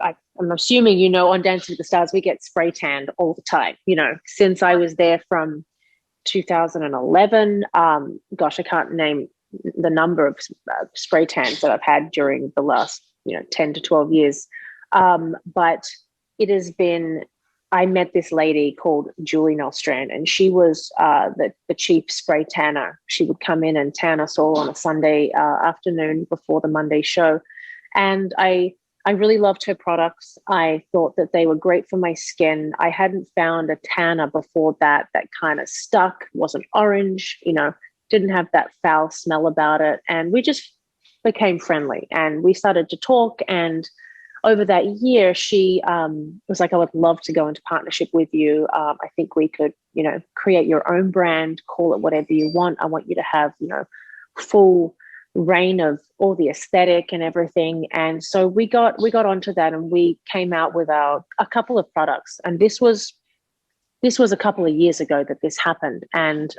I'm assuming, on Dancing with the Stars, we get spray tanned all the time, since I was there from 2011. Gosh, I can't name the number of spray tans that I've had during the last, 10 to 12 years. But it has been, I met this lady called Julie Nostrand, and she was the chief spray tanner. She would come in and tan us all on a Sunday afternoon before the Monday show. And I really loved her products. I thought that they were great for my skin. I hadn't found a tanner before that kind of stuck, wasn't orange, didn't have that foul smell about it. And we just became friendly and we started to talk. And over that year, she was like, I would love to go into partnership with you. I think we could, create your own brand, call it whatever you want. I want you to have, full reign of all the aesthetic and everything. And so we got onto that, and we came out with a couple of products. And this was a couple of years ago that this happened. And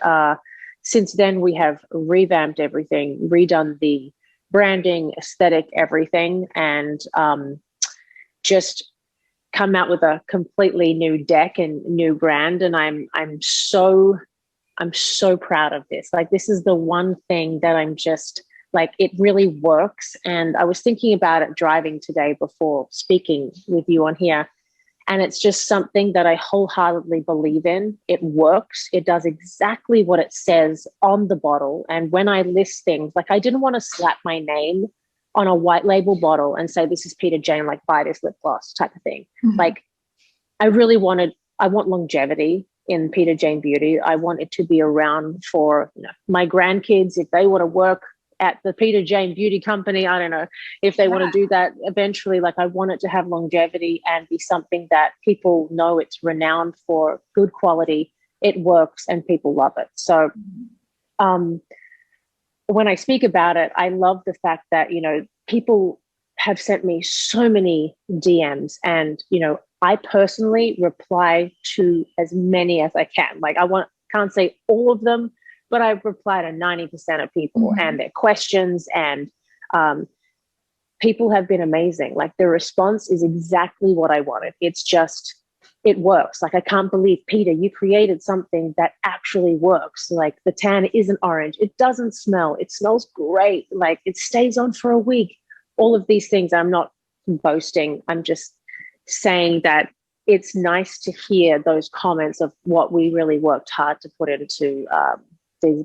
since then we have revamped everything, redone the branding, aesthetic, everything, and just come out with a completely new deck and new brand. And I'm so proud of this. Like, this is the one thing that I'm just like, it really works. And I was thinking about it driving today before speaking with you on here. And it's just something that I wholeheartedly believe in. It works. It does exactly what it says on the bottle. And when I list things, like, I didn't want to slap my name on a white label bottle and say, this is Peta Jane, like, buy this lip gloss type of thing. Mm-hmm. Like, I want longevity in Peta Jane Beauty. I want it to be around for my grandkids. If they want to work at the Peta Jane Beauty company, I don't know if they want to do that eventually. Like, I want it to have longevity and be something that people know it's renowned for good quality. It works and people love it. So when I speak about it, I love the fact that, people have sent me so many DMs, and, I personally reply to as many as I can. Like, can't say all of them, but I reply to 90% of people and their questions, and people have been amazing. Like, the response is exactly what I wanted. It's just, it works. Like, I can't believe, Peta, you created something that actually works. Like, the tan isn't orange. It doesn't smell. It smells great. Like, it stays on for a week. All of these things, I'm not boasting. I'm just saying that it's nice to hear those comments of what we really worked hard to put into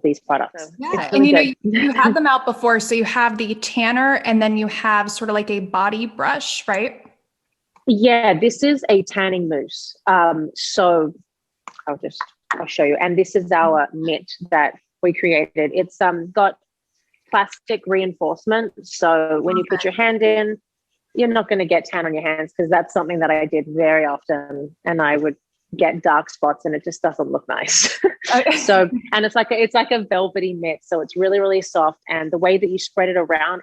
these products. Yeah. And you had them out before. So you have the tanner, and then you have sort of like a body brush, right? Yeah, this is a tanning mousse. So I'll show you. And this is our mitt that we created. It's got plastic reinforcement. So when you put your hand in, you're not going to get tan on your hands, because that's something that I did very often, and I would get dark spots and it just doesn't look nice. So, and it's like a velvety mitt. So it's really, really soft. And the way that you spread it around,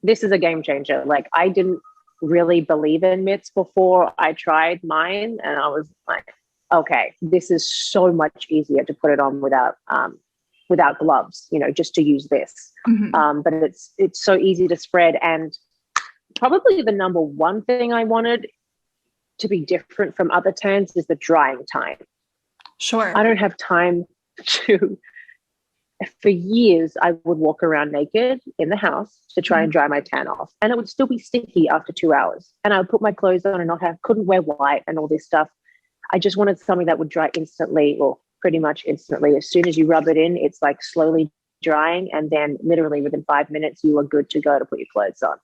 this is a game changer. Like, I didn't really believe in mitts before I tried mine, and I was like, okay, this is so much easier to put it on without gloves, just to use this. Mm-hmm. But it's so easy to spread. And probably the number one thing I wanted to be different from other tans is the drying time. Sure. I don't have time for years, I would walk around naked in the house to try and dry my tan off. And it would still be sticky after 2 hours. And I would put my clothes on and couldn't wear white and all this stuff. I just wanted something that would dry instantly, or pretty much instantly. As soon as you rub it in, it's like slowly drying. And then literally within 5 minutes, you are good to go to put your clothes on.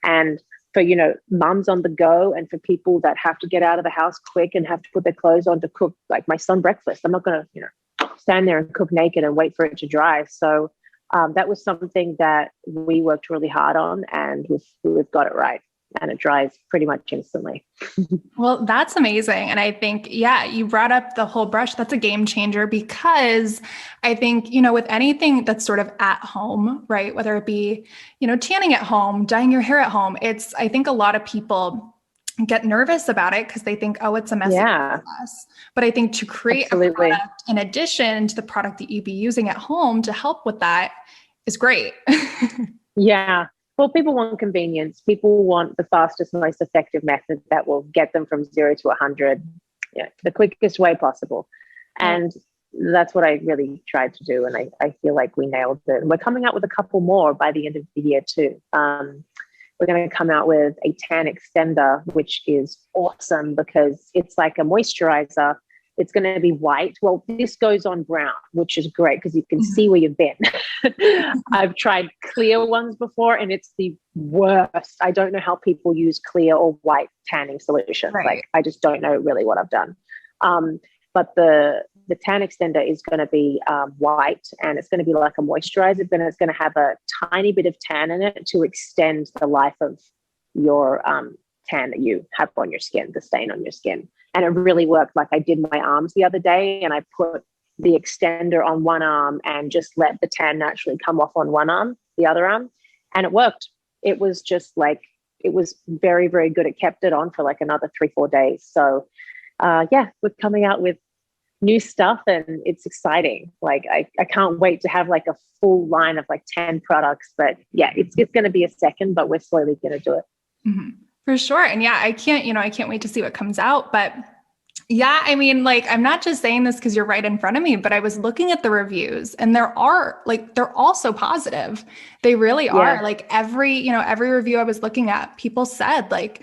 And for, mums on the go, and for people that have to get out of the house quick and have to put their clothes on to cook, like my son, breakfast. I'm not going to, stand there and cook naked and wait for it to dry. So that was something that we worked really hard on, and we've got it right. And it dries pretty much instantly. Well, that's amazing. And I think, you brought up the whole brush. That's a game changer, because I think, with anything that's sort of at home, right? Whether it be, tanning at home, dyeing your hair at home, I think a lot of people get nervous about it because they think, oh, it's a messy process. But I think to create a product in addition to the product that you'd be using at home to help with that is great. Yeah. Well, people want convenience. People want the fastest, most effective method that will get them from 0 to 100, the quickest way possible. Right. And that's what I really tried to do. And I feel like we nailed it. And we're coming out with a couple more by the end of the year too. We're going to come out with a tan extender, which is awesome because it's like a moisturizer. It's going to be white. Well, this goes on brown, which is great because you can see where you've been. I've tried clear ones before and it's the worst. I don't know how people use clear or white tanning solutions. Right. Like, I just don't know really what I've done. But the tan extender is going to be white, and it's going to be like a moisturizer, but it's going to have a tiny bit of tan in it to extend the life of your tan that you have on your skin, the stain on your skin. And it really worked. Like, I did my arms the other day and I put the extender on one arm and just let the tan naturally come off on one arm, the other arm. And it worked. It was just like, it was very, very good. It kept it on for like another 3-4 days. So we're coming out with new stuff and it's exciting. Like, I can't wait to have like a full line of like 10 products. But yeah, it's going to be a second, but we're slowly going to do it. Mm-hmm. For sure. And yeah, I can't wait to see what comes out. But yeah, I mean, like, I'm not just saying this because you're right in front of me, but I was looking at the reviews and they're all so positive. They really are. Like, every review I was looking at, people said like,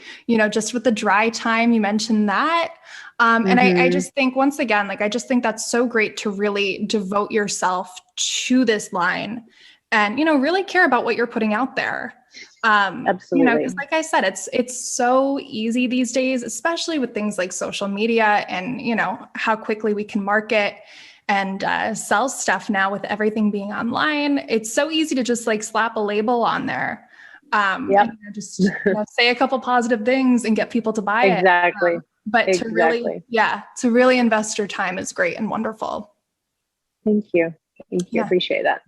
just with the dry time, you mentioned that. And I just think, once again, like, I just think that's so great to really devote yourself to this line and, really care about what you're putting out there. Absolutely. Because like I said, it's so easy these days, especially with things like social media and, how quickly we can market and sell stuff now with everything being online. It's so easy to just like slap a label on there. And, just say a couple positive things and get people to buy it. Exactly. But to really invest your time is great and wonderful. Thank you. I appreciate that.